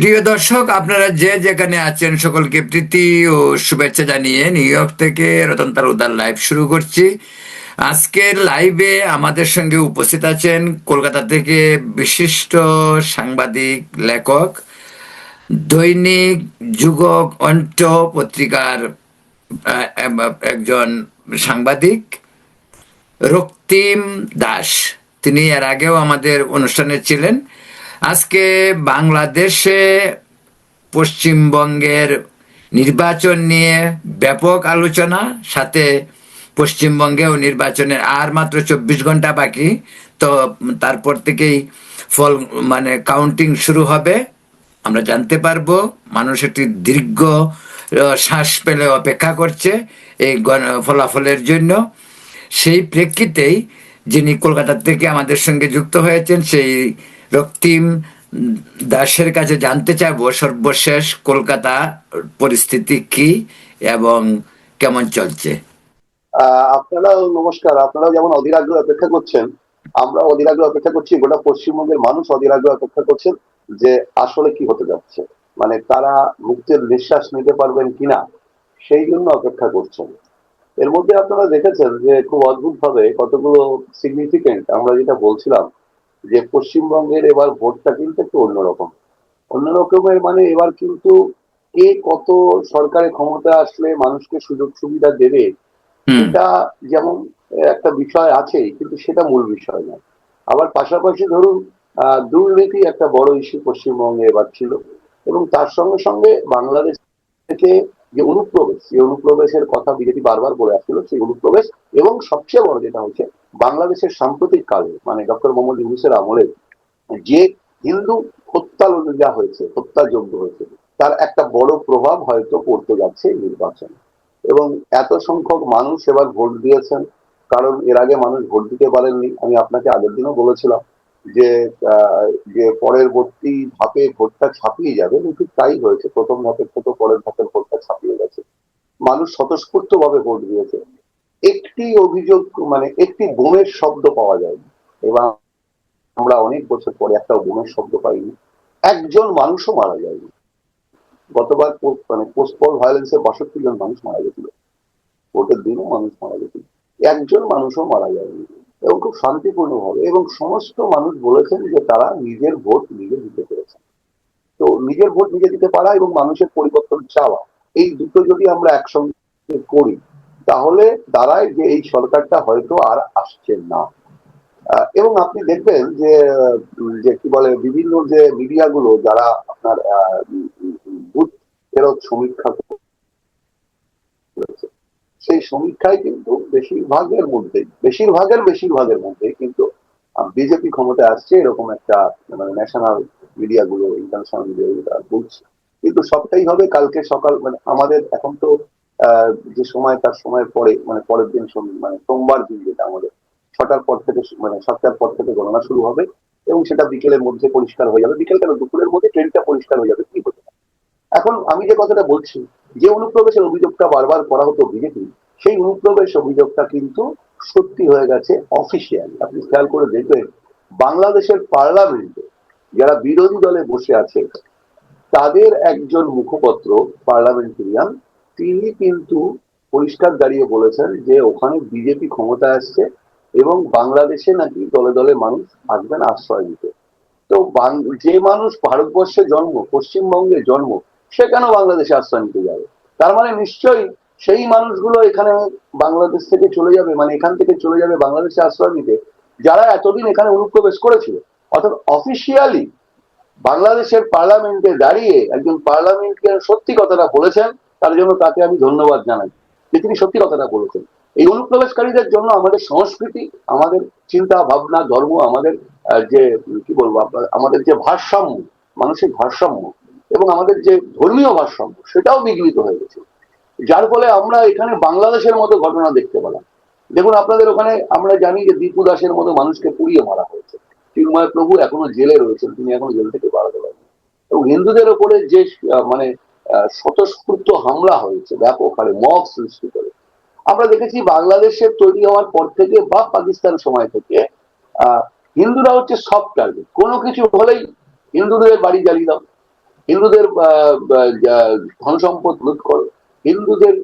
প্রিয় দর্শক, আপনারা যে যেখানে আছেন সকলকে প্রীতি ও শুভেচ্ছা জানিয়ে নিউ ইয়র্ক থেকে রতন তার উদার লাইভ শুরু করছি। আজকের লাইভে আমাদের সঙ্গে উপস্থিত আছেন কলকাতা থেকে বিশিষ্ট সাংবাদিক, লেখক, দৈনিক যুগক অন্ট পত্রিকার একজন সাংবাদিক রক্তিম দাস। তিনি এর আগেও আমাদের অনুষ্ঠানে ছিলেন। আজকে বাংলাদেশে পশ্চিমবঙ্গের নির্বাচন নিয়ে ব্যাপক আলোচনা, সাথে পশ্চিমবঙ্গেও নির্বাচনের আর মাত্র 24 ঘন্টা বাকি। তো তারপর থেকেই ফল কাউন্টিং শুরু হবে। আমরা জানতে পারবো মানুষ একটি দীর্ঘ শ্বাস পেলে অপেক্ষা করছে এই ফলাফলের জন্য। সেই প্রেক্ষিতেই যিনি কলকাতা থেকে আমাদের সঙ্গে যুক্ত হয়েছেন সেই রক্তিম দাসের কাছে জানতে চাইবো সর্বশেষ কলকাতা পরিস্থিতি কি এবং কেমন চলছে। আপনারাও নমস্কার। আপনারাও যেমন অধীর আগ্রহে অপেক্ষা করছেন, আমরা অধীর আগ্রহে অপেক্ষা করছি, গোটা পশ্চিমবঙ্গের মানুষ অধীর আগ্রহে অপেক্ষা করছেন যে আসলে কি হতে যাচ্ছে, মানে তারা মুক্তির নিঃশ্বাস নিতে পারবেন কিনা সেই জন্য অপেক্ষা করছেন। এর মধ্যে আপনারা দেখেছেন যে খুব অদ্ভুত ভাবে কতগুলো সিগনিফিকেন্ট, আমরা যেটা বলছিলাম যে পশ্চিমবঙ্গের এবার ভোটটা কিন্তু একটু অন্যরকম। অন্যরকমের মানে এবার কিন্তু কে কত সরকারের ক্ষমতা আসলে মানুষকে সুযোগ সুবিধা দেবে, হুম। এটা যেমন একটা বিষয় আছে, কিন্তু সেটা মূল বিষয় নয়। আবার পাশাপাশি ধরুন দুর্নীতি একটা বড় ইস্যু পশ্চিমবঙ্গে এবার ছিল, এবং তার সঙ্গে সঙ্গে বাংলাদেশ থেকে যে অনুপ্রবেশ, সেই অনুপ্রবেশের কথা বিজেপি বারবার বলে আসছিল, সেই অনুপ্রবেশ। এবং সবচেয়ে বড় যেটা হচ্ছে, বাংলাদেশের সাম্প্রতিক কালে মানে ডক্টর মোহাম্মদ ইউনূসের আমলে যে হিন্দু হত্যা যা হয়েছে, হত্যাযজ্ঞ হয়েছে, তার একটা বড় প্রভাব হয়তো পড়তে যাচ্ছে এই নির্বাচনে। এবং এত সংখ্যক মানুষ এবার ভোট দিয়েছেন, কারণ এর আগে মানুষ ভোট দিতে পারেননি। আমি আপনাকে আগের দিনও বলেছিলাম যে যে পরবর্তী ধাপে ভোটটা ছাপিয়ে যাবে, কিন্তু তাই হয়েছে। প্রথম ধাপের থেকে পরের ধাপের ভোটটা ছাপিয়ে গেছে, মানুষ স্বতঃস্ফূর্ত ভাবে ভোট দিয়েছে। একটি অভিযোগ, মানে একটি বোমের শব্দ পাওয়া যায়নি। এবং আমরা অনেক বছর পরে একটা বোমের শব্দ পাইনি। একজন মানুষও মারা যায়নি। গতবার মানে পোস্টপল ভায়োলেন্সে 62 জন মানুষ মারা গেছিল, ভোটের দিনও মানুষ মারা গেছিল, একজন মানুষও মারা যায়নি, এবং খুব শান্তিপূর্ণ ভাবে। এবং সমস্ত মানুষ বলেছেন যে তারা নিজের ভোট নিজে দিতে পেরেছেন। তো নিজের ভোট নিজে দিতে পারা এবং মানুষের পরিবর্তন চাওয়া, এই দুটো যদি আমরা একসঙ্গে করি, তাহলে দাঁড়ায় যে এই সরকারটা হয়তো আর আসছে না। এবং আপনি দেখবেন যে যে কি বলে, বিভিন্ন যে মিডিয়াগুলো যারা আপনার বুথ ফেরত সমীক্ষা করেছে, সেই সমীক্ষায় কিন্তু বেশিরভাগের মধ্যে কিন্তু বিজেপি ক্ষমতায় আসছে এরকম একটা, মানে ন্যাশনাল মিডিয়া গুলো, ইন্টারন্যাশনাল মিডিয়া গুলো বলছে। কিন্তু সবটাই হবে কালকে সকাল, মানে আমাদের এখন তো যে সময়, তার সময়ের পরে, মানে পরের দিন মানে সোমবার দিন, যেটা আমাদের 6টার পর থেকে, মানে 7টার পর থেকে গণনা শুরু হবে, এবং সেটা বিকেলের মধ্যে পরিষ্কার হয়ে যাবে। বিকেল কেন, দুপুরের মধ্যে ট্রেনটা পরিষ্কার হয়ে যাবে কি হতে। এখন আমি যে কথাটা বলছি, যে অনুপ্রবেশের অভিযোগটা বারবার করা হতো বিজেপি, সেই অনুপ্রবেশ অভিযোগটা কিন্তু সত্যি হয়ে গেছে অফিসিয়াল। আপনি খেয়াল করে দেখবেন বাংলাদেশের পার্লামেন্টে যারা বিরোধী দলে বসে আছে, তাদের একজন মুখপত্র, পার্লামেন্টেরিয়ান, তিনি কিন্তু পরিষ্কার দাঁড়িয়ে বলেছেন যে ওখানে বিজেপি ক্ষমতায় আসছে, এবং বাংলাদেশে নাকি দলে দলে মানুষ আসবেন আশ্রয় নিতে। তো যে মানুষ ভারতবর্ষে জন্ম, পশ্চিমবঙ্গে জন্ম, সে কেন বাংলাদেশে আশ্রয় নিতে যাবে? তার মানে নিশ্চয়ই সেই মানুষগুলো এখানে বাংলাদেশ থেকে চলে যাবে, মানে এখান থেকে চলে যাবে বাংলাদেশে আশ্রয় নিতে, যারা এতদিন এখানে অনুপ্রবেশ করেছিল। অর্থাৎ অফিসিয়ালি বাংলাদেশের পার্লামেন্টে দাঁড়িয়ে একজন পার্লামেন্টের সত্যি কথাটা বলেছেন, তার জন্য তাকে আমি ধন্যবাদ জানাই যে তিনি সত্যি কথাটা বলেছেন। এই অনুপ্রবেশকারীদের জন্য আমাদের সংস্কৃতি, আমাদের চিন্তা ভাবনা, ধর্ম, আমাদের যে কি বলবো আপনার, আমাদের যে ভারসাম্য, মানসিক ভারসাম্য, এবং আমাদের যে ধর্মীয় ভারসাম্য, সেটাও বিঘ্নিত হয়ে গেছে। যার ফলে আমরা এখানে বাংলাদেশের মতো ঘটনা দেখতে পেলাম। দেখুন আপনাদের ওখানে আমরা জানি যে দীপু দাসের মতো মানুষকে পুড়িয়ে মারা হয়েছে। চিন্ময় প্রভু এখনো জেলে রয়েছেন, তিনি এখনো জেল থেকে বাড়াতে পারেন। এবং হিন্দুদের ওপরে যে মানে স্বতঃস্ফূর্ত হামলা হয়েছে ব্যাপক হারে, মব সৃষ্টি করে, আমরা দেখেছি বাংলাদেশের তৈরি হওয়ার পর থেকে বা পাকিস্তান সময় থেকে হিন্দুরা হচ্ছে সব টার্গেট। কোনো কিছু হলেই হিন্দুদের বাড়ি জ্বালিয়ে দাও, হিন্দুদের ধন সম্পদ লুট করো, হিন্দুদের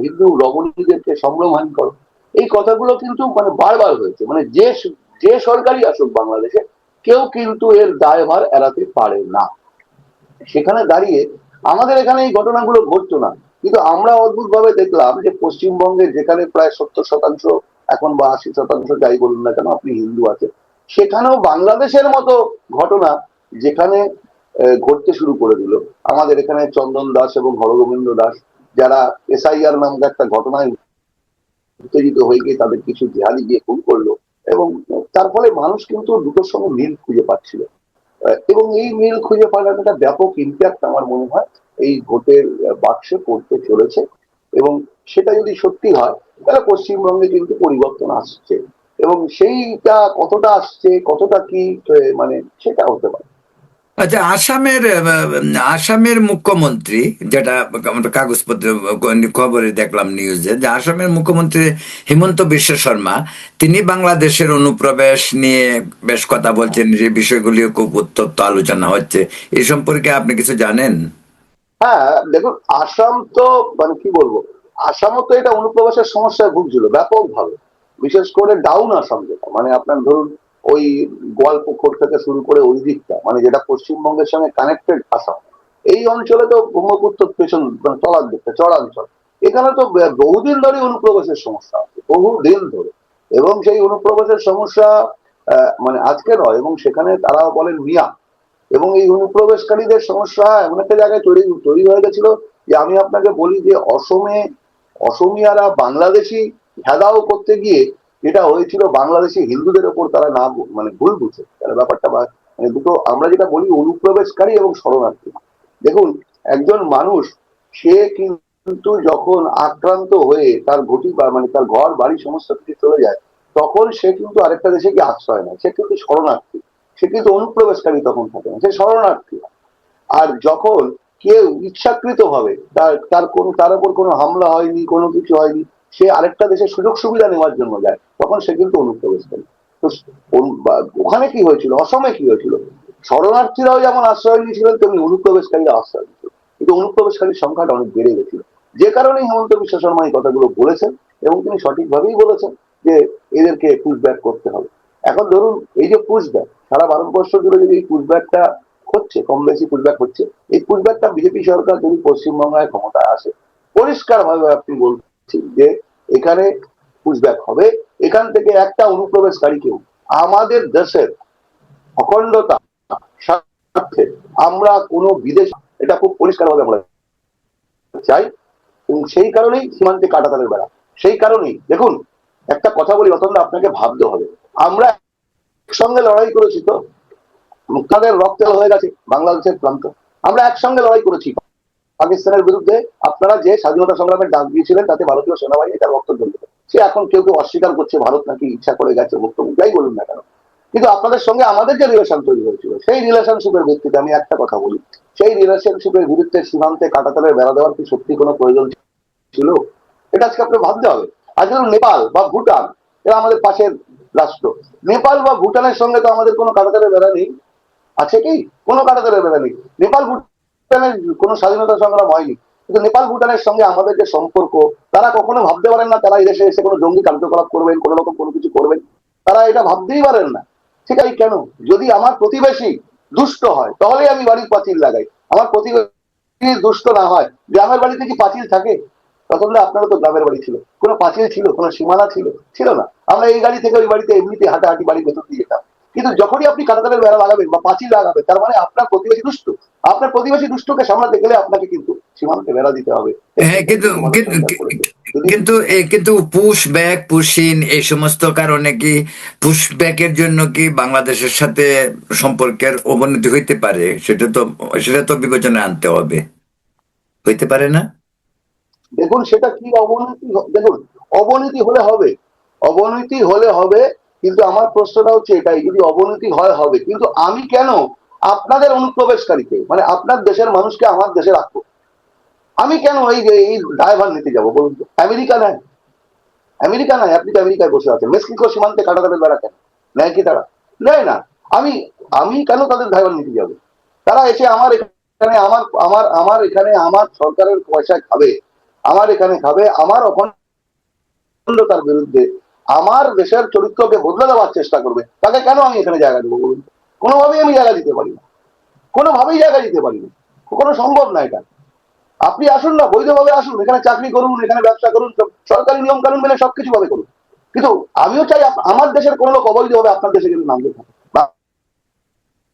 হিন্দু রমণীদেরকে সম্ভ্রমহানি করো, এই কথাগুলো কিন্তু মানে বারবার হয়েছে। মানে যে সরকারই আসুক বাংলাদেশে, কেউ কিন্তু এর দায়ভার এড়াতে পারে না। সেখানে দাঁড়িয়ে আমাদের এখানে এই ঘটনাগুলো ঘটতো না, কিন্তু আমরা অদ্ভুত ভাবে দেখলাম যে পশ্চিমবঙ্গে যেখানে প্রায় 70% এখন বা 80% যাই বলুন না কেন আপনি হিন্দু আছে, সেখানেও বাংলাদেশের মতো ঘটনা যেখানে ঘটতে শুরু করে দিল। আমাদের এখানে চন্দন দাস এবং হরগোবিন্দ দাস, যারা এসআইআর নামক একটা ঘটনায় উত্তেজিত হয়ে গিয়ে তাদের কিছু জেহাদি গিয়ে খুন করলো, এবং তার ফলে মানুষ কিন্তু দুটোর সঙ্গে মিল খুঁজে পাচ্ছিল। এবং এই মিল খুঁজে পাওয়ার একটা ব্যাপক ইম্প্যাক্ট আমার মনে হয় এই ভোটের বাক্সে পড়তে চলেছে। এবং সেটা যদি সত্যি হয় তাহলে পশ্চিমবঙ্গে কিন্তু পরিবর্তন আসছে, এবং সেইটা কতটা আসছে কতটা কি মানে সেটা হতে পারে। আচ্ছা, আসামের মুখ্যমন্ত্রী, যেটা আমরা কাগজপত্র খবরে দেখলাম নিউজে, যে আসামের মুখ্যমন্ত্রী হিমন্ত বিশ্ব শর্মা, তিনি বাংলাদেশের অনুপ্রবেশ নিয়ে বেশ কথা বলছেন, যে বিষয়গুলিও খুব উত্তপ্ত আলোচনা হচ্ছে। এই সম্পর্কে আপনি কিছু জানেন? হ্যাঁ, দেখুন, আসাম তো মানে কি বলবো, আসামও তো এটা অনুপ্রবেশের সমস্যায় ভুগছিল ব্যাপকভাবে। বিশেষ করে ডাউন আসাম, যেটা মানে আপনার ধরুন ওই গোয়ালপুকুর থেকে শুরু করে ওই দিকটা, মানে যেটা পশ্চিমবঙ্গের সঙ্গে কানেক্টেড আসাম, এই অঞ্চলে তো ব্রহ্মপুত্র পেছন মানে তলার দিকটা চড়াঞ্চল, এখানে তো বহুদিন ধরে অনুপ্রবেশের সমস্যা আছে, বহুদিন ধরে। এবং সেই অনুপ্রবেশের সমস্যা মানে আজকে নয়, এবং সেখানে তারা বলেন মিয়া। এবং এই অনুপ্রবেশকারীদের সমস্যা এমন একটা জায়গায় তৈরি হয়ে গেছিল যে আমি আপনাকে বলি যে অসমিয়ারা বাংলাদেশি ভেদাও করতে গিয়ে যেটা হয়েছিল, বাংলাদেশি হিন্দুদের ওপর তারা না মানে ভুল বুঝে তারা ব্যাপারটা, মানে দুটো আমরা যেটা বলি অনুপ্রবেশকারী এবং শরণার্থী। দেখুন, একজন মানুষ সে কিন্তু যখন আক্রান্ত হয়ে তার ঘটি বা মানে তার ঘর বাড়ি সমস্ত কিছু চলে যায়, তখন সে কিন্তু আরেকটা দেশে গিয়ে আশ্রয় নেয়, সে কিন্তু শরণার্থী, সে কিন্তু অনুপ্রবেশকারী তখন থাকে না, সে শরণার্থী। আর যখন কেউ ইচ্ছাকৃত ভাবে তার উপর কোনো হামলা হয়নি, কোনো কিছু হয়নি, সে আরেকটা দেশের সুযোগ সুবিধা নেওয়ার জন্য যায়, তখন সে কিন্তু অনুপ্রবেশকারী। তো ওখানে কি হয়েছিল, অসমে কি হয়েছিল, শরণার্থীরাও যেমন আশ্রয় নিয়েছিলেন তেমনি অনুপ্রবেশকারীরা আশ্রয় নিয়েছিল, কিন্তু অনুপ্রবেশকারীর সংখ্যাটা অনেক বেড়ে গেছিল। যে কারণে হিমন্ত বিশ্ব শর্মা এই কথাগুলো বলেছেন, এবং তিনি সঠিকভাবেই বলেছেন যে এদেরকে পুশব্যাক করতে হবে। এখন ধরুন এই যে পুশব্যাক, সারা ভারতবর্ষ জুড়ে যদি এই পুশব্যাকটা হচ্ছে, কম বেশি পুশব্যাক হচ্ছে, এই পুশব্যাকটা বিজেপি সরকার যদি পশ্চিমবঙ্গের ক্ষমতায় আসে, পরিষ্কার ভাবে আপনি বলছি যে এখানে পুশব্যাক হবে। এখান থেকে একটা অনুপ্রবেশকারীকেও আমাদের দেশের অখণ্ডতা স্বার্থে আমরা কোনো বিদেশ, এটা খুব পরিষ্কার ভাবে আমরা চাই। এবং সেই কারণেই সীমান্তে কাঁটাতারের বেড়া। সেই কারণেই দেখুন, একটা কথা বলি রতন, আপনাকে ভাবতে হবে, আমরা একসঙ্গে লড়াই করেছি তো, মুক্তাদের রক্ত হয়ে গেছে বাংলাদেশের প্রান্ত, আমরা একসঙ্গে লড়াই করেছি পাকিস্তানের বিরুদ্ধে। আপনারা যে স্বাধীনতা সংগ্রামের ডাক দিয়েছিলেন তাতে ভারতীয় সেনাবাহিনী তার রক্ত জ্বলবে। সে এখন কেউ কেউ অস্বীকার করছে ভারত নাকি ইচ্ছা করে গেছে, মুক্ত যাই বলুন না কেন, কিন্তু আপনাদের সঙ্গে আমাদের যে রিলেশন তৈরি হয়েছিল, সেই রিলেশনশিপের ভিত্তিতে আমি একটা কথা বলি, সেই রিলেশনশিপের বিরুদ্ধে সীমান্তে কাঁটাতারের বেড়া দেওয়ার কি সত্যি কোনো প্রয়োজন ছিল? এটা আজকে আপনাকে ভাবতে হবে। আজ ধরুন নেপাল বা ভুটান, এরা আমাদের পাশের রাষ্ট্র, নেপাল বা ভুটানের সঙ্গে তো আমাদের কোনো কাঁটাতারের বেড়া নেই, আছে কি? কোনো কাঁটাতারের বেড়া নেই। নেপাল ভুটানের কোনো স্বাধীনতা সংগ্রাম হয়নি, কিন্তু নেপাল ভুটানের সঙ্গে আমাদের যে সম্পর্ক, তারা কখনো ভাবতে পারেন না তারা এই দেশে এসে কোনো জঙ্গি কার্যকলাপ করবেন, কোনো রকম কোনো কিছু করবেন, তারা এটা ভাবতেই পারেন না। ঠিক আছে, কেন? যদি আমার প্রতিবেশী দুষ্ট হয় তাহলে আমি বাড়ির পাঁচিল লাগাই, আমার প্রতিবেশী দুষ্ট না হয়, গ্রামের বাড়িতে কি পাঁচিল থাকে? তখন আপনারও তো গ্রামের বাড়ি ছিল, কোনো পাঁচিল ছিল, কোনো সীমানা ছিল? ছিল না। আমরা এই গাড়ি থেকে ওই বাড়িতে এমনিতে হাঁটাহাঁটি বাড়ির ভেতর দিয়ে যেতাম। কিন্তু যখনই আপনি কাঁটাতারের বেড়া লাগাবেন বা পাঁচিল লাগাবেন, তার মানে আপনার প্রতিবেশী দুষ্ট। আপনার প্রতিবেশী দুষ্টকে সামলাতে গেলে আপনাকে কিন্তু সীমান্তে বেড়া দিতে হবে। হ্যাঁ, যদি কিন্তু পুশ ব্যাক পুশিন এই সমস্ত কারণে কি, পুশ ব্যাকের জন্য কি বাংলাদেশের সাথে সম্পর্কের অবনতি হইতে পারে? সেটা তো বিবেচনায় আনতে হবে, হইতে পারে না? দেখুন সেটা কি অবনতি, দেখুন অবনতি হলে হবে, অবনতি হলে হবে, কিন্তু আমার প্রশ্নটা হচ্ছে এটাই, যদি অবনতি হয় হবে, কিন্তু আমি কেন আপনাদের অনুপ্রবেশকারীকে মানে আপনার দেশের মানুষকে আমার দেশে রাখবো? আমি কেন এই দায়ভার নিতে যাবো বলুন তো? আমেরিকা নেয়, আমেরিকা নয়, আপনি তো আমেরিকায় বসে আছেন, মেক্সিকো সীমান্তে কাঁটাতারের বেড়া কেন নেয় কি? তারা নেয় না। আমি আমি কেন তাদের দায়ভার নিতে যাবো? তারা এসে আমার এখানে আমার আমার আমার এখানে আমার সরকারের পয়সা খাবে, আমার এখানে খাবে, আমার অখণ্ডতার বিরুদ্ধে আমার দেশের চরিত্রকে বদলে দেওয়ার চেষ্টা করবে, তাকে কেন আমি এখানে জায়গা দেবো বলুন? কোনোভাবেই আমি জায়গা দিতে পারি না, কোনোভাবেই জায়গা দিতে পারি না, কোনো সম্ভব না এটা। আপনি আসুন না, বৈধভাবে আসুন, এখানে চাকরি করুন, এখানে ব্যবসা করুন, সরকারি নিয়ম কানুন মেনে সবকিছু ভাবে করুন। কিন্তু আমিও চাই আমার দেশের কোনো লোক অবৈধভাবে আপনার দেশে কিন্তু নামতে থাকে,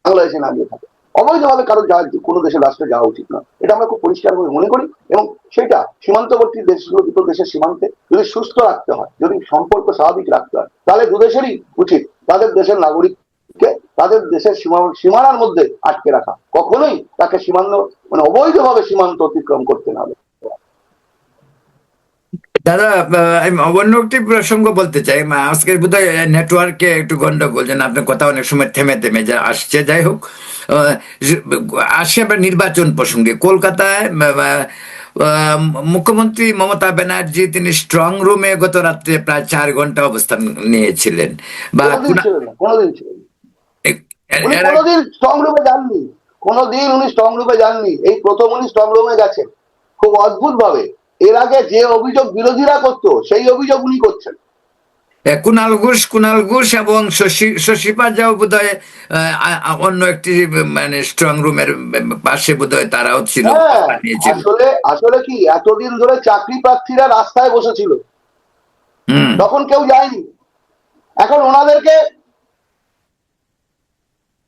বাংলাদেশে নামিয়ে থাকে। অবৈধভাবে কারো কোনো দেশের রাষ্ট্রে যাওয়া উচিত না, এটা আমরা খুব পরিষ্কার করে মনে করি। এবং সেটা সীমান্তবর্তী দেশগুলো, দুটো দেশের সীমান্তে যদি সুস্থ রাখতে হয়, যদি সম্পর্ক স্বাভাবিক রাখতে হয়, তাহলে দুদেশেরই উচিত তাদের দেশের নাগরিককে তাদের দেশের সীমানার মধ্যে আটকে রাখা, কখনোই তাকে সীমান্ত মানে অবৈধভাবে সীমান্ত অতিক্রম করতে না হবে। দাদা, আমি অন্য একটি প্রসঙ্গ বলতে চাই। আজকের বোধহয় নেটওয়ার্কে একটু গন্ডগোল, যেন আপনার কথা অনেক সময় থেমে থেমে যা আসছে। যাই হোক, আহ, আসি আমরা নির্বাচন প্রসঙ্গে। কলকাতায় মুখ্যমন্ত্রী মমতা ব্যানার্জি তিনি স্ট্রং রুমে গত রাত্রে প্রায় 4 ঘন্টা অবস্থান নিয়েছিলেন। বা কোনোদিন ছিলেন না, কোনোদিন ছিলেন না। উনি এর কোনোদিন স্ট্রং রুমে যাননি, কোনোদিন উনি স্ট্রং রুমে যাননি, এই প্রথম উনি স্ট্রং রুমে গেছেন। খুব অদ্ভুত ভাবে এর আগে যে অভিযোগ বিরোধীরা করতো সেই অভিযোগ উনি করছেন। কুণাল ঘোষ এবং শশী পাজাও বোধহয় অন্য একটি মানে স্ট্রং রুমের পাশে বোধহয় তারাও ছিল, হ্যাঁ, নিয়েছিল। আসলে আসলে কি এতদিন ধরে চাকরি প্রার্থীরা রাস্তায় বসেছিল, হুম। তখন কেউ যায়নি। এখন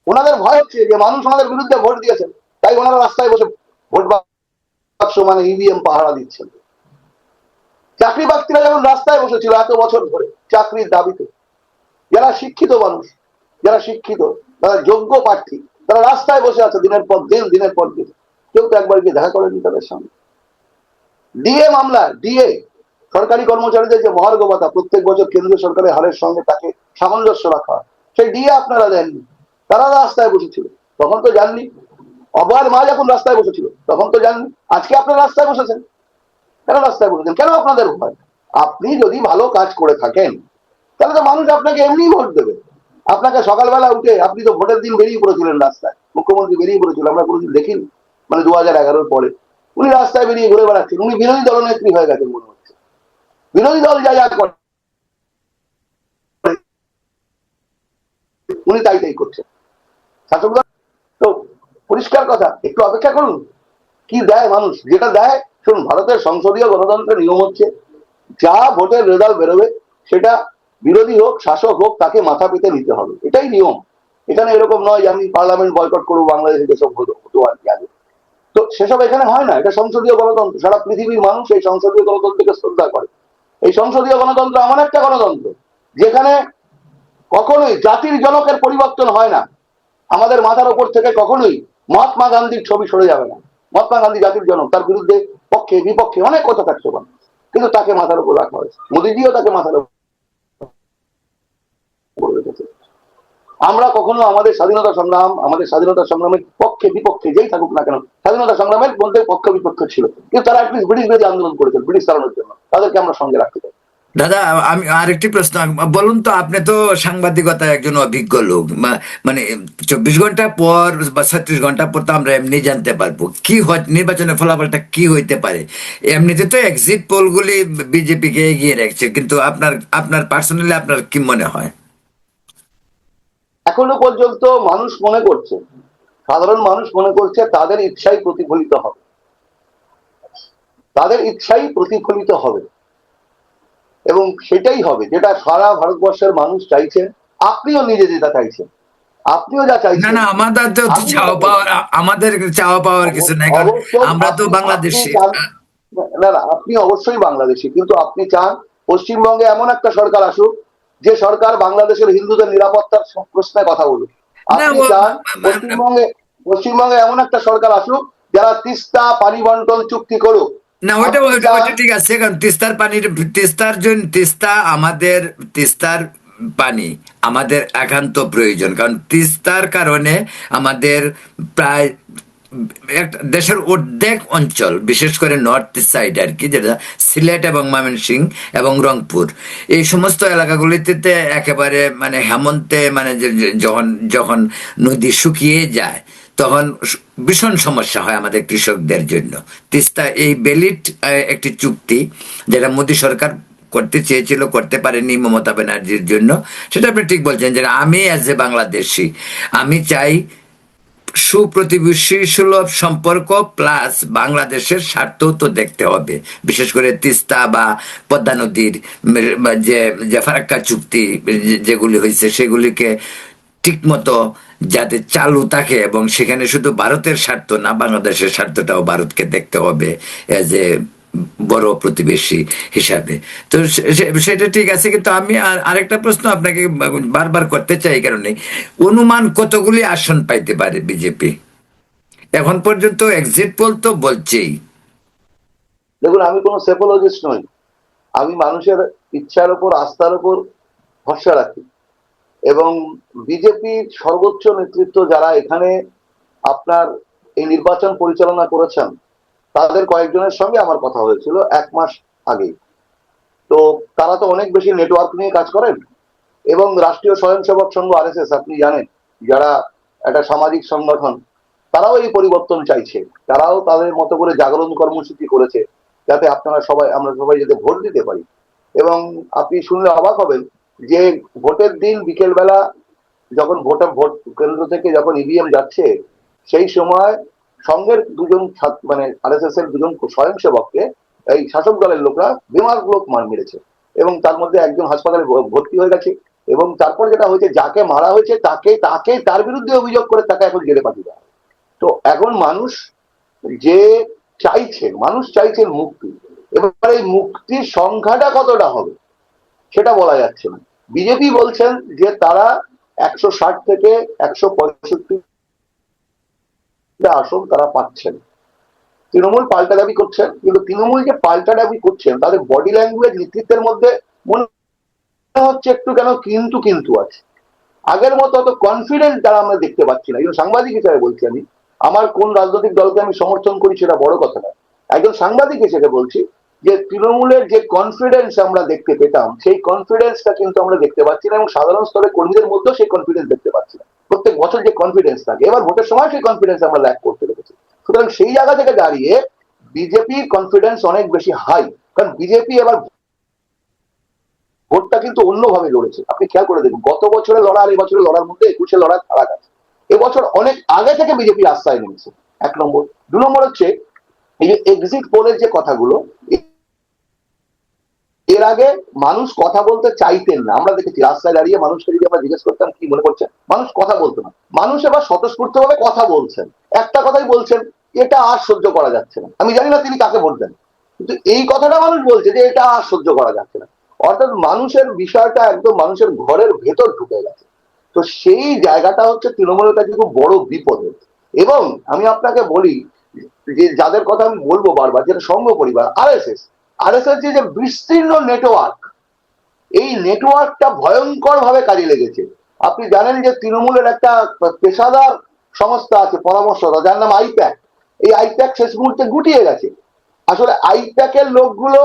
ওনাদের ভয় হচ্ছে যে মানুষ ওনাদের বিরুদ্ধে ভোট দিয়েছেন, তাই ওনারা রাস্তায় বসে ভোট বাক্স মানে ইভিএম পাহারা দিচ্ছেন। চাকরি প্রার্থীরা যেমন রাস্তায় বসেছিল এত বছর ধরে চাকরির দাবিতে, যারা শিক্ষিত মানুষ, যারা শিক্ষিত, যারা যোগ্য প্রার্থী, তারা রাস্তায় বসে আছে দিনের পর দিন, দিনের পর দিন। কেউ তো একবার গিয়ে দেখা করেনি তাদের সঙ্গে। ডিএ মামলা, ডিএ সরকারি কর্মচারীদের যে মহার্ঘ ভাতা প্রত্যেক বছর কেন্দ্রীয় সরকারের হারের সঙ্গে তাকে সামঞ্জস্য রাখা হয়, সেই ডিএ আপনারা দেননি, তারা রাস্তায় বসেছিল, তখন তো জাননি। অভয়ের মা যখন রাস্তায় বসেছিল তখন তো জাননি। আজকে আপনারা রাস্তায় বসেছেন, কেন রাস্তায় বসেছেন? কেন আপনাদের ভয়? আপনি যদি ভালো কাজ করে থাকেন তাহলে তো মানুষ আপনাকে এমনি ভোট দেবে। আপনাকে সকালবেলা উঠে, আপনি তো ভোটের দিন বেরিয়ে পড়েছিলেন রাস্তায়, মুখ্যমন্ত্রী বেরিয়ে পড়েছিল, আমরা কোনোদিন দেখিনি, মানে 2011-র পরে উনি রাস্তায় বেরিয়ে ঘুরে বেড়াচ্ছেন। উনি বিরোধী দলনেত্রী হয়ে গেছেন মনে হচ্ছে। বিরোধী দল যা যা করে উনি তাই তাই করছেন। শাসক দল তো পরিষ্কার কথা, একটু অপেক্ষা করুন কি দেয় মানুষ। যেটা দেয় শুনুন, ভারতের সংসদীয় গণতন্ত্রের নিয়ম হচ্ছে যা ভোটের রেজাল্ট বেরোবে সেটা বিরোধী হোক শাসক হোক তাকে মাথা পেতে নিতে হবে, এটাই নিয়ম। এখানে এরকম নয় যে আমি পার্লামেন্ট বয়কট করবো, বাংলাদেশে যেসব হতো আর কি আগে, তো সেসব এখানে হয় না। এটা সংসদীয় গণতন্ত্র, সারা পৃথিবীর মানুষ এই সংসদীয় গণতন্ত্রকে শ্রদ্ধা করে। এই সংসদীয় গণতন্ত্র এমন একটা গণতন্ত্র যেখানে কখনোই জাতির জনকের পরিবর্তন হয় না। আমাদের মাথার ওপর থেকে কখনোই মহাত্মা গান্ধীর ছবি সরে যাবে না। মহাত্মা গান্ধী জাতির জনক, তার বিরুদ্ধে পক্ষে বিপক্ষে অনেক কথা থাকতে পারে, কিন্তু তাকে মাথার উপর রাখা হয়েছে। মোদীজিও তাকে মাথার উপর রেখেছে। আমরা কখনো আমাদের স্বাধীনতা সংগ্রামের পক্ষে বিপক্ষে যেই থাকুক না কেন, স্বাধীনতা সংগ্রামের মধ্যে পক্ষ বিপক্ষ ছিল, কিন্তু তারা অ্যাটলিস্ট ব্রিটিশ বিরোধী আন্দোলন করেছেন, ব্রিটিশ চালানোর জন্য, তাদেরকে আমরা সঙ্গে রাখতে চাই। দাদা, আমি আরেকটি প্রশ্ন, বলুন তো, আপনি তো সাংবাদিকতা একজন অভিজ্ঞ লোক, মানে 24 ঘন্টা পর বা 36 ঘন্টা পর তো আমরা এমনি জানতে পারবো কি হয়, নির্বাচনের ফলাফলটা কি হইতে পারে। এমনিতে তো এক্সিট পোলগুলি বিজেপিকে এগিয়ে রাখছে, কিন্তু আপনার আপনার পার্সোনালি আপনার কি মনে হয়? এখনো পর্যন্ত মানুষ মনে করছে, সাধারণ মানুষ মনে করছে তাদের ইচ্ছাই প্রতিফলিত হবে, তাদের ইচ্ছাই প্রতিফলিত হবে, এবং সেটাই হবে যেটা সারা ভারতবর্ষের মানুষ চাইছেন। আপনিও নিজে যেটা চাইছেন, আপনিও যা না চাইছেন। না, আমাদের তো চাওয়া পাওয়ার, আমাদের চাওয়া পাওয়ার কিছু নাই, কারণ অবশ্যই আমরা তো আপনি বাংলাদেশি। চান, না না, আপনি অবশ্যই বাংলাদেশি, কিন্তু আপনি চান পশ্চিমবঙ্গে এমন একটা সরকার আসুক যে সরকার বাংলাদেশের হিন্দুদের নিরাপত্তার প্রশ্নে কথা বলুক। না আপনি চান পশ্চিমবঙ্গে এমন একটা সরকার আসুক যারা তিস্তা পানি বন্টন চুক্তি করুক। না, ওইটা ওইটা ওইটা ঠিক আছে, কারণ তিস্তার পানির, তিস্তার জন্য, তিস্তার পানি আমাদের একান্ত প্রয়োজন, কারণ তিস্তার কারণে আমাদের প্রায় দেশের অর্ধেক অঞ্চল, বিশেষ করে নর্থ সাইড আর কি, যেটা সিলেট এবং ময়মনসিংহ এবং রংপুর, এই সমস্ত এলাকাগুলিতে একেবারে মানে হেমন্তে মানে যখন যখন নদী শুকিয়ে যায় তখন ভীষণ সমস্যা হয় আমাদের কৃষকদের জন্য। তিস্তা এই ভ্যালিড একটি চুক্তি, যেটা মোদী সরকার করতে চেয়েছিল, করতে পারেনি মমতা ব্যানার্জির জন্য। সেটা আপনি ঠিক বলছেন যে আমি অ্যাজ এ বাংলাদেশি, আমি চাই সুপ্রতিবেশী সুলভ সম্পর্ক প্লাস বাংলাদেশের স্বার্থও তো দেখতে হবে। বিশেষ করে তিস্তা বা পদ্মা নদীর যে যে ফারাক্কা চুক্তি যেগুলি হয়েছে সেগুলিকে ঠিকমতো যাতে চালু থাকে, এবং সেখানে শুধু ভারতের স্বার্থ না, বাংলাদেশের স্বার্থটাও ভারতকে দেখতে হবে এজ এ বড় প্রতিবেশী হিসাবে। তো সেটা ঠিক আছে, কিন্তু আমি আরেকটা প্রশ্ন আপনাকে বারবার করতে চাই, কারণে অনুমান কতগুলি আসন পাইতে পারে বিজেপি? এখন পর্যন্ত এক্সিট পোল তো বলছেই। দেখুন, আমি কোনো সেফোলজিস্ট নই। আমি মানুষের ইচ্ছার উপর, আস্থার উপর ভরসা রাখি। এবং বিজেপির সর্বোচ্চ নেতৃত্ব যারা এখানে আপনার এই নির্বাচন পরিচালনা করেছেন, তাদের কয়েকজনের সঙ্গে আমার কথা হয়েছিল 1 মাস আগেই। তো তারা তো অনেক বেশি নেটওয়ার্ক নিয়ে কাজ করেন। এবং রাষ্ট্রীয় স্বয়ংসেবক সংঘ আরএসএস, আপনি জানেন, যারা একটা সামাজিক সংগঠন, তারাও এই পরিবর্তন চাইছে। তারাও তাদের মতো করে জাগরণ কর্মসূচি করেছে, যাতে আমরা সবাই যাতে ভোট দিতে পারি। এবং আপনি শুনলে অবাক হবেন যে ভোটের দিন বিকেল বেলা যখন ভোট কেন্দ্র থেকে যখন ইভিএম যাচ্ছে, সেই সময় সঙ্গের দুজন মানে আরএসএস এর দুজন স্বয়ংসেবককে এই শাসক দলের লোকরা বেমারলোক মেরেছে। এবং তার মধ্যে একজন হাসপাতালে ভর্তি হয়ে গেছে। এবং তারপর যেটা হয়েছে, যাকে মারা হয়েছে তাকে তাকে তার বিরুদ্ধে অভিযোগ করে তাকে এখন জেলে পাঠিয়ে দেওয়া হয়। তো এখন যে মানুষ চাইছেন মুক্তি। এবার এই মুক্তির সংখ্যাটা কতটা হবে সেটা বলা যাচ্ছে না। বিজেপি বলছেন যে তারা 160 থেকে 165 আসন তারা পাচ্ছেন। তৃণমূল পাল্টা দাবি করছেন, কিন্তু তৃণমূল যে পাল্টা দাবি করছেন তাদের বডি ল্যাঙ্গুয়েজ, নেতৃত্বের মধ্যে মনে হচ্ছে একটু কেন কিন্তু কিন্তু আছে। আগের মতো অত কনফিডেন্স তারা আমরা দেখতে পাচ্ছি না। একজন সাংবাদিক হিসেবে বলছি, আমি আমার কোন রাজনৈতিক দলকে আমি সমর্থন করি সেটা বড় কথা না, একজন সাংবাদিক হিসেবে বলছি যে তৃণমূলের যে কনফিডেন্স আমরা দেখতে পেতাম, সেই কনফিডেন্সটা কিন্তু আমরা দেখতে পাচ্ছি না। এবং সাধারণ স্তরে কর্মীদের মধ্যেও সেই কনফিডেন্স দেখতে পাচ্ছি না। প্রত্যেক বছর যে কনফিডেন্স থাকে, এবার ভোটের সময় সেই কনফিডেন্স আমরা ল্যাক করতে দেখেছি। সুতরাং সেই জায়গা থেকে দাঁড়িয়ে বিজেপির কনফিডেন্স অনেক বেশি হাই। কারণ বিজেপি এবার ভোটটা কিন্তু অন্যভাবে লড়েছে। আপনি খেয়াল করে দেখুন, গত বছরে লড়া আর এবছরের লড়ার মধ্যে 21-এ লড়ার ফারাক আছে। এবছর অনেক আগে থেকে বিজেপি রাস্তায় নেমেছে, 1 নম্বর। 2 নম্বর হচ্ছে এই যে এক্সিট পোলের যে কথাগুলো, এর আগে মানুষ কথা বলতে চাইতেন না। আমরা দেখেছি রাস্তায় দাঁড়িয়ে মানুষকে যদি আমরা জিজ্ঞেস করতাম কি মনে করছেন, মানুষ কথা বলতো না। মানুষ এবার স্বতঃস্ফূর্ত ভাবে কথা বলছেন, একটা কথাই বলছেন, এটা আর সহ্য করা যাচ্ছে না। আমি জানি না তিনি কাকে ভোট দেন, কিন্তু এই কথাটা মানুষ বলছে যে এটা আর সহ্য করা যাচ্ছে না। অর্থাৎ মানুষের বিষয়টা একদম মানুষের ঘরের ভেতর ঢুকে গেছে। তো সেই জায়গাটা হচ্ছে তৃণমূলের কাছে খুব বড় বিপদের। এবং আমি আপনাকে বলি যে যাদের কথা আমি বলবো বারবার, যেটা সংঘ পরিবার, আরএসএস, আরএসএস যে বিস্তীর্ণ নেটওয়ার্ক, এই নেটওয়ার্কটা ভয়ঙ্কর ভাবে কাজে লেগেছে। আপনি জানেন যে তৃণমূলের একটা পেশাদার সংস্থা আছে পরামর্শদাতা, যার নাম আইপ্যাক। এই আইপ্যাক শেষ মুহূর্তে গুটিয়ে গেছে। আসলে আইপ্যাকের লোকগুলো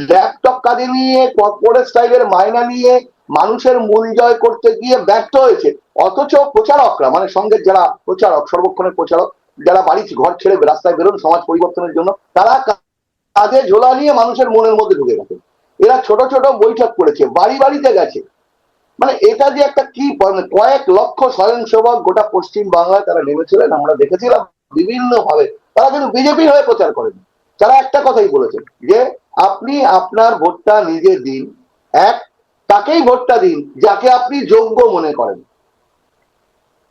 ল্যাপটপ কাজে নিয়ে, কর্পোরেট স্টাইলের মাইনা নিয়ে মানুষের মূল জয় করতে গিয়ে ব্যর্থ হয়েছে। অথচ প্রচারকরা, মানে সঙ্গের যারা প্রচারক, সর্বক্ষণের প্রচারক, যারা বাড়ি ঘর ছেড়ে রাস্তায় বেরোন সমাজ পরিবর্তনের জন্য, তারা কাজে ঝোলা নিয়ে মানুষের মনের মধ্যে ঢুকে গেছে। এরা ছোট ছোট বৈঠক করেছে, বাড়ি বাড়িতে গেছে। মানে এটা যে একটা কি, কয়েক লক্ষ স্বয়ংসেবক গোটা পশ্চিম বাংলায় তারা নেমেছিলেন, আমরা দেখেছিলাম বিভিন্ন ভাবে। তারা কিন্তু বিজেপির হয়ে প্রচার করেন। তারা একটা কথাই বলেছেন যে আপনি আপনার ভোটটা নিজে দিন, এক তাকেই ভোটটা দিন যাকে আপনি যোগ্য মনে করেন।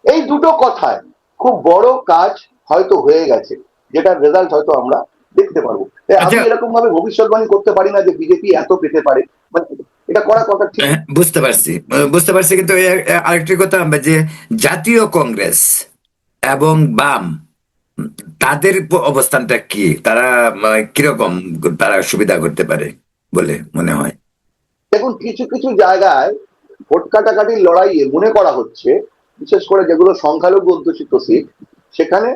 এই দুটো কথায় খুব বড় কাজ হয়তো হয়ে গেছে, যেটার রেজাল্ট হয়তো আমরা দেখতে পারবো। আমি এরকম ভাবে ভবিষ্যৎবাণী করতে পারি না যে বিজেপি এত পেতে পারে, মানে এটা করার কথা ঠিক। বুঝতে পারছি, বুঝতে পারছি, কিন্তু আরেকটি কথা, যে জাতীয় কংগ্রেস এবং বাম, তাদের অবস্থানটা কি? তারা কিরকম তারা সুবিধা করতে পারে বলে মনে হয়? দেখুন, কিছু কিছু জায়গায় ভোট কাটাকাটির লড়াইয়ে মনে করা হচ্ছে, বিশেষ করে যেগুলো সংখ্যালঘু অধ্যুষিত সিট, সেখানে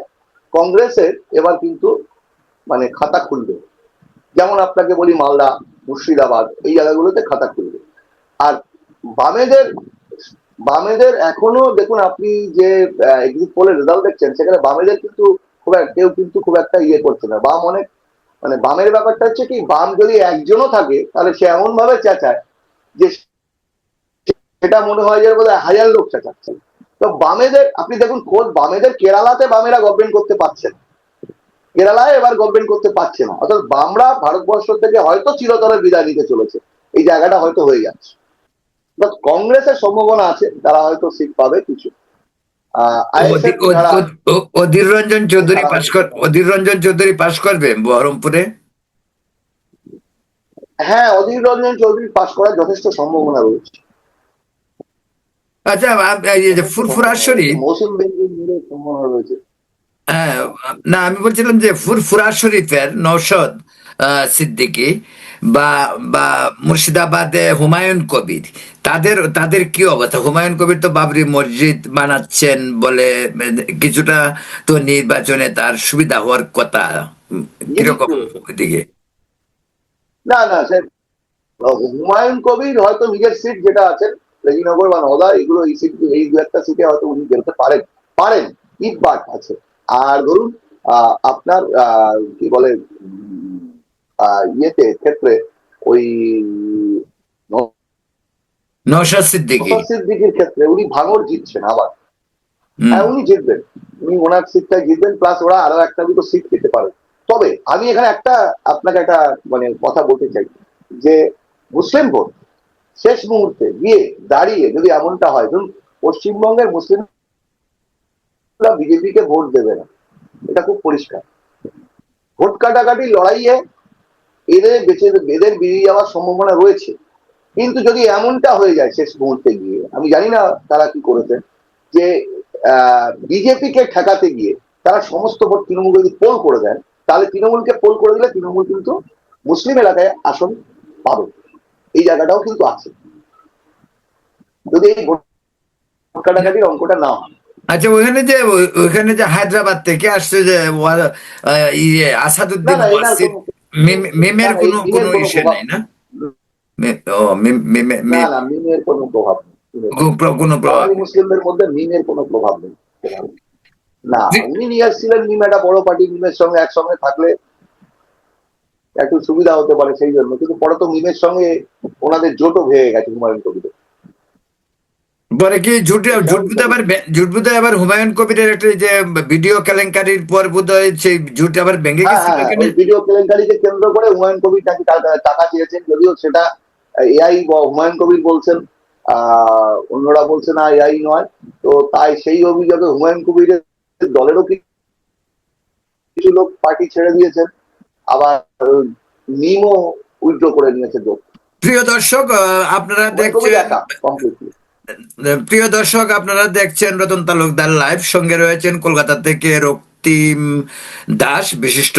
কংগ্রেসের এবার কিন্তু মানে খাতা খুলবে। যেমন আপনাকে বলি, মালদা, মুর্শিদাবাদ, এই জায়গাগুলোতে খাতা খুলবে। আর বামেদের বামেদের এখনো দেখুন, আপনি যে এক্সিট পোলের রেজাল্ট দেখছেন, সেখানে বামেদের কিন্তু কেউ কিন্তু খুব একটা ইয়ে করছে না। বাম অনেক, মানে বামের ব্যাপারটা হচ্ছে কি, বাম যদি একজনও থাকে তাহলে সে এমন ভাবে চেঁচায় যে সেটা মনে হয় যে বোধহয় হাজার লোক চেঁচাচ্ছে। তো বামেদের আপনি দেখুন, খোদ বামেদের কেরালাতে বামেরা গভর্নমেন্ট করতে পারছেন, কেরালায় এবার গভর্নমেন্ট করতে পারছে না। অর্থাৎ বামরা ভারতবর্ষ থেকে হয়তো চিরতরে বিদায় নিতে চলেছে, এই জায়গাটা হয়তো হয়ে যাচ্ছে। কংগ্রেসের সম্ভাবনা আছে, তারা হয়তো সিট পাবে কিছু, আইএসএফ ছাড়া, অধীর রঞ্জন চৌধুরী ছাড়া পাশ হতে কর, পারে। অধীর রঞ্জন চৌধুরী পাশ করবে বহরমপুরে? হ্যাঁ, অধীর রঞ্জন চৌধুরী পাশ করার যথেষ্ট সম্ভাবনা রয়েছে, আচ্ছা, এই যে যথেষ্ট ফুরফুরা সম্ভাবনা রয়েছে, শরীফ, মৌসুম বেঞ্জির সম্ভাবনা রয়েছে। হ্যাঁ, না আমি বলছিলাম যে ফুরফুরা শরীফের নওশাদ সিদ্দিকী বা বা মুর্শিদাবাদে হুমায়ুন কবির, তাদের তাদের কি অবস্থা? হুমায়ুন কবির তো বাবরি মসজিদ বানাচ্ছেন বলে, কিছুটা তো নির্বাচনে তার সুবিধা হওয়ার কথা। নিজের কিরকম ওইদিকে? না না, সে হুমায়ুন কবির হয়তো নিজের সিট যেটা আছে, রেজিনগর বা নওদা, এগুলো এই সিট, এই দু একটা সিটে হয়তো উনি যেতে পারেন, পারেন, ইট বাট আছে। আর ধরুন আপনার কি বলে, ইয়েতে ক্ষেত্রে ওই নওশাদ সিদ্দিকী। নওশাদ সিদ্দিকীর ক্ষেত্রে উনি ভাঙড় জিতছেন আবার। হুম। হ্যাঁ, উনি জিতবেন, উনি ওনার সিটটা জিতবেন, প্লাস ওরা আরো একটা দুটো সিট পেতে পারে। তবে আমি এখানে একটা আপনাকে একটা মানে কথা বলতে চাই, যে মুসলিম ভোট শেষ মুহূর্তে গিয়ে দাঁড়িয়ে যদি এমনটা হয়, ধরুন পশ্চিমবঙ্গের মুসলিমরা বিজেপিকে ভোট দেবে না, এটা খুব পরিষ্কার। ভোট কাটাকাটি লড়াইয়ে এদের বেঁচে, এদের বেরিয়ে যাওয়ার সম্ভাবনা রয়েছে। কিন্তু যদি এমনটা হয়ে যায় শেষ মুহূর্তে গিয়ে, আমি জানি না তারা কি করেছেন, যে বিজেপিকে ঠেকাতে গিয়ে তারা সমস্ত ভোট তৃণমূল যদি পোল করে দেন, তাহলে তৃণমূলকে পোল করে দিলে তৃণমূল কিন্তু মুসলিম এলাকায় আসন পাবে, এই জায়গাটাও কিন্তু আছে, যদি এই ভোট কাটাকাটির অঙ্কটা না হয়। আচ্ছা, ওইখানে যে হায়দ্রাবাদ থেকে আসছে যে ইয়ে না আসাদুদ্দিন না, এনার ওয়াসির, কোনো, না মিমের না, এই কোনো মিমের কোনো কোনো ইসে প্রভাব নেই নেই। না? ও না না, মিমের কোনো প্রভাব নেই, কোনো প্রভাব বাঙালি নেই। মুসলিমদের মধ্যে মিমের কোনো প্রভাব নেই। না, উনি নিয়ে আসছিলেন, মিম একটা বড় পার্টি, মিমের সঙ্গে একসঙ্গে থাকলে একটু সুবিধা হতে পারে সেই জন্য, কিন্তু পরে তো মিমের সঙ্গে ওনাদের জোটও ভেঙে গেছে হুমায়ুন কবিরের। পরে কি এটাও একটা বিষয়। ঝুট বোধহয় আবার হুমায়ুন কবিরের একটা যে ভিডিও কেলেঙ্কারির পর বোধহয় সেই ঝুট আবার ভেঙে হ্যাঁ গেছিল হ্যাঁ হ্যাঁ, কিনা? ওই ভিডিও কেলেঙ্কারিকে কেন্দ্র করে হুমায়ুন কবির নাকি টাকা চেয়েছেন, যদিও সেটা এআই হুমায়ুন কবির বলছেন, অন্যরা বলছে না এআই নয়। তো তাই সেই অভিযোগে হুমায়ুন কবিরের দলেরও কিছু লোক পার্টি ছেড়ে দিয়েছেন, আবার মিমও উইথড্র করে নিয়েছে যোগ। প্রিয় দর্শক, আপনারা হুমায়ুন কবির দেখছেন, একা কমপ্লিটলি। প্রিয় দর্শক আপনারা দেখছেন রতন তালুকদার লাইভ, সঙ্গে রয়েছেন কলকাতা থেকে রক্তিম দাস, বিশিষ্ট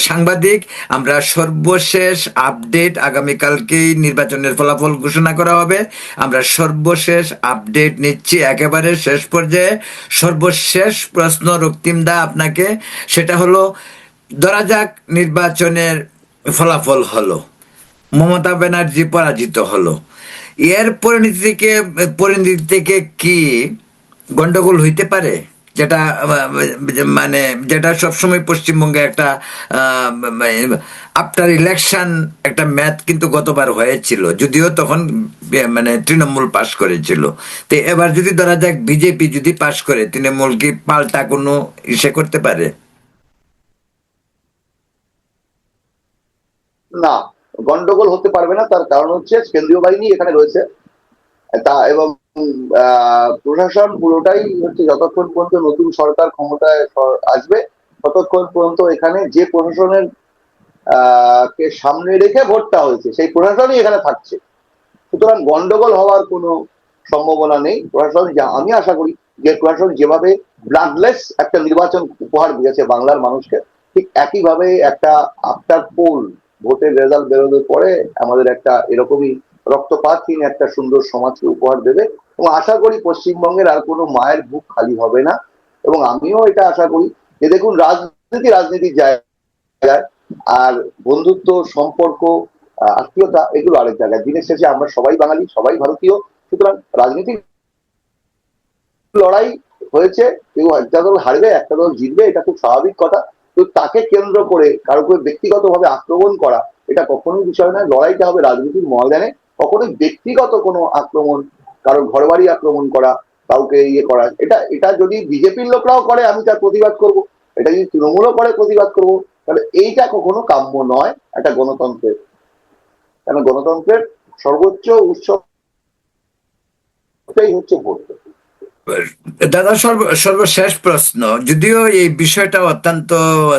সাংবাদিক। আমরা সর্বশেষ আপডেট, আগামীকালকেই নির্বাচনের ফলাফল ঘোষণা করা হবে, আমরা সর্বশেষ আপডেট নিচ্ছি একেবারে শেষ পর্যায়ে। সর্বশেষ প্রশ্ন রক্তিম দা আপনাকে, সেটা হলো, ধরা যাক নির্বাচনের ফলাফল হলো, মমতা ব্যানার্জি পরাজিত হলো, এর পরিণতি থেকে কি গন্ডগোল হইতে পারে? যেটা মানে যেটা সবসময় পশ্চিমবঙ্গে একটা আফটার ইলেকশন একটা ম্যাথ কিন্তু গতবার হয়েছিল, যদিও তখন মানে তৃণমূল পাশ করেছিল। তো এবার যদি ধরা যাক বিজেপি যদি পাশ করে, তৃণমূল কি পাল্টা কোনো ইসে করতে পারে? না, গন্ডগোল হতে পারবে না, তার কারণ হচ্ছে কেন্দ্রীয় বাহিনী এখানে রয়েছে, তা এবং প্রশাসন পুরোটাই হচ্ছে, যতক্ষণ পর্যন্ত নতুন সরকার ক্ষমতায় আসবে ততক্ষণ পর্যন্ত এখানে যে প্রশাসনের কে সামনে রেখে ভোটটা হয়েছে সেই প্রশাসনই এখানে থাকছে। সুতরাং গন্ডগোল হওয়ার কোনো সম্ভাবনা নেই। প্রশাসন, যা আমি আশা করি যে প্রশাসন যেভাবে ব্লাডলেস একটা নির্বাচন উপহার দিয়েছে বাংলার মানুষকে, ঠিক একইভাবে একটা আফটার পোল ভোটের রেজাল্ট বেরোনোর পরে আমাদের একটা এরকমই রক্তপাতহীন একটা সুন্দর সমাজকে উপহার দেবে। এবং আশা করি পশ্চিমবঙ্গের আর কোনো মায়ের বুক খালি হবে না। এবং আমিও এটা আশা করি যে দেখুন, রাজনীতির জায়গায়, আর বন্ধুত্ব সম্পর্ক, আত্মীয়তা, এগুলো আরেক জায়গায়। দিনের শেষে আমরা সবাই বাঙালি, সবাই ভারতীয়। সুতরাং রাজনীতির লড়াই হয়েছে, কেউ একটা দল হারবে একটা দল জিতবে, এটা খুব স্বাভাবিক কথা। তো তাকে কেন্দ্র করে কারো উপর ব্যক্তিগতভাবে আক্রমণ করা এটা কখনোই বিষয় নয়। লড়াইটা হবে রাজনীতির ময়দানে, কখনোই ব্যক্তিগত কোনো আক্রমণ, কারো ঘরবাড়ি আক্রমণ করা, কাউকে ইয়ে করা, এটা এটা যদি বিজেপির লোকরাও করে আমি তার প্রতিবাদ করব, এটা যদি তৃণমূলও করে প্রতিবাদ করব। তাহলে এইটা কখনো কাম্য নয় একটা গণতন্ত্রের। কেন গণতন্ত্রের সর্বোচ্চ উৎসবটাই হচ্ছে ভোট। দাদা, সর্বশেষ প্রশ্ন, যদিও এই বিষয়টা অত্যন্ত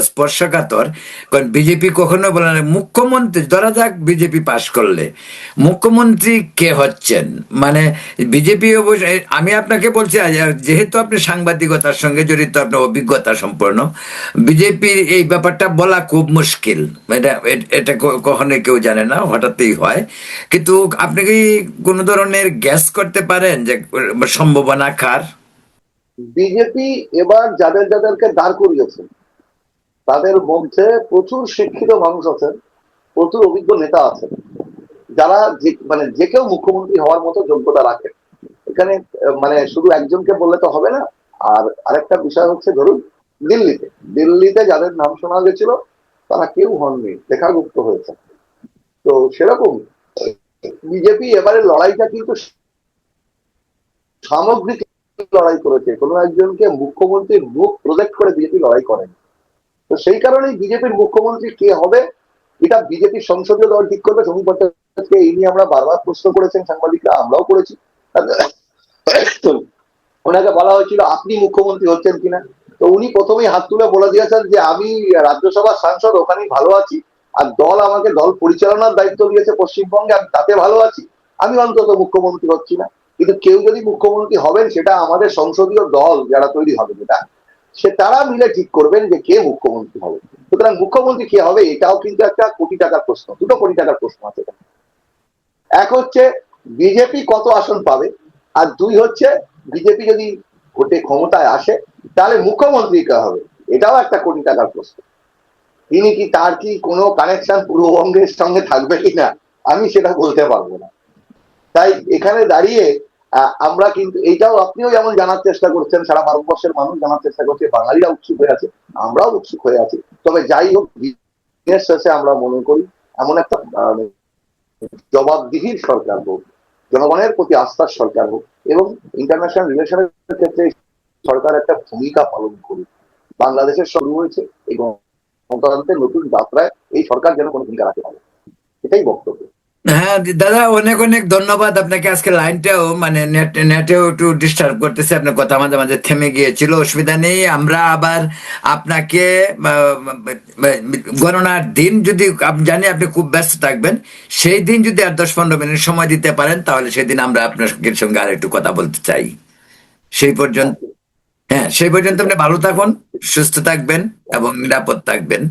স্পর্শকাতর, কারণ বিজেপি কখনো বলে না মুখ্যমন্ত্রী, ধরা যাক বিজেপি পাশ করলে মুখ্যমন্ত্রী কে হচ্ছেন, মানে বিজেপি অবশ্যই, আমি আপনাকে বলছি যেহেতু আপনি সাংবাদিকতার সঙ্গে জড়িত, আপনার অভিজ্ঞতা সম্পন্ন, বিজেপির এই ব্যাপারটা বলা খুব মুশকিল। এটা এটা কখনোই কেউ জানে না, হঠাৎই হয়। কিন্তু আপনি কি কোনো ধরনের গ্যাস করতে পারেন যে সম্ভাবনা কার? বিজেপি এবার যাদের যাদেরকে দাঁড় করিয়েছে তাদের মধ্যে প্রচুর শিক্ষিত মানুষ আছেন, প্রচুর অভিজ্ঞ নেতা আছেন, যারা মানে যে কেউ মুখ্যমন্ত্রী হওয়ার মতো যোগ্যতা রাখেন। এখানে মানে শুধু একজনকে বললে তো হবে না। আর আরেকটা বিষয় হচ্ছে, ধরুন দিল্লিতে দিল্লিতে যাদের নাম শোনা গেছিল তারা কেউ হননি, লেখাগুপ্ত হয়েছে। তো সেরকম বিজেপি এবারে লড়াইটা কিন্তু সামগ্রিক লড়াই করেছে, কোনো একজনকে মুখ্যমন্ত্রীর মুখ প্রজেক্ট করে বিজেপি লড়াই করেন। তো সেই কারণেই বিজেপির মুখ্যমন্ত্রী কে হবে এটা বিজেপির সংসদীয় দল ঠিক করবে। সমীপ ভট্টাচার্যকে এই নিয়ে আমরা বারবার প্রশ্ন করেছেন সাংবাদিকরা, আমরাও করেছি। ওনাকে বলা হয়েছিল আপনি মুখ্যমন্ত্রী হচ্ছেন কিনা, তো উনি প্রথমেই হাত তুলে বলে দিয়েছেন যে আমি রাজ্যসভার সাংসদ, ওখানেই ভালো আছি, আর দল আমাকে দল পরিচালনার দায়িত্ব দিয়েছে পশ্চিমবঙ্গে, আমি তাতে ভালো আছি, আমি অন্তত মুখ্যমন্ত্রী হচ্ছি না। কিন্তু কেউ যদি মুখ্যমন্ত্রী হবেন সেটা আমাদের সংসদীয় দল যারা তৈরি হবে, যেটা সে তারা মিলে ঠিক করবেন যে কে মুখ্যমন্ত্রী হবে। সুতরাং মুখ্যমন্ত্রী কে হবে এটাও কিন্তু একটা কোটি টাকার প্রশ্ন, দুটো কোটি টাকার প্রশ্ন আছে। এক হচ্ছে বিজেপি কত আসন পাবে, আর দুই হচ্ছে বিজেপি যদি ভোটে ক্ষমতায় আসে তাহলে মুখ্যমন্ত্রী কে হবে, এটাও একটা কোটি টাকার প্রশ্ন। তিনি কি, তার কি কোনো কানেকশন পূর্ববঙ্গের সঙ্গে থাকবে কিনা আমি সেটা বলতে পারবো না। তাই এখানে দাঁড়িয়ে আমরা কিন্তু এইটাও আপনিও যেমন জানার চেষ্টা করছেন, সারা ভারতবর্ষের মানুষ জানার চেষ্টা করছে, বাঙালিরা উৎসুক হয়ে আছে, আমরাও উৎসুক হয়ে আছি। তবে যাই হোক, দিনের শেষে আমরা মনে করি এমন একটা জবাবদিহির সরকার হোক, জনগণের প্রতি আস্থার সরকার হোক, এবং ইন্টারন্যাশনাল রিলেশনের ক্ষেত্রে সরকার একটা ভূমিকা পালন করুক। বাংলাদেশের শুরু হয়েছে এই গণতন্ত্রের নতুন যাত্রায়, এই সরকার যেন কোনো ভূমিকা রাখতে পারে, এটাই বক্তব্য। হ্যাঁ দাদা, অনেক অনেক ধন্যবাদ আপনাকে। আজকে লাইনটাও মানে নেটেও একটু ডিস্টার্ব করতেছে, আপনার কথা মাঝে মাঝে থেমে গিয়েছিল, অসুবিধা নেই। আমরা আবার আপনাকে গণনার দিন যদি জানি আপনি খুব ব্যস্ত থাকবেন, সেই দিন যদি আর 10-15 মিনিট সময় দিতে পারেন তাহলে সেদিন আমরা আপনার সঙ্গে আর একটু কথা বলতে চাই। সেই পর্যন্ত, হ্যাঁ সেই পর্যন্ত আপনি ভালো থাকুন, সুস্থ থাকবেন এবং নিরাপদ থাকবেন।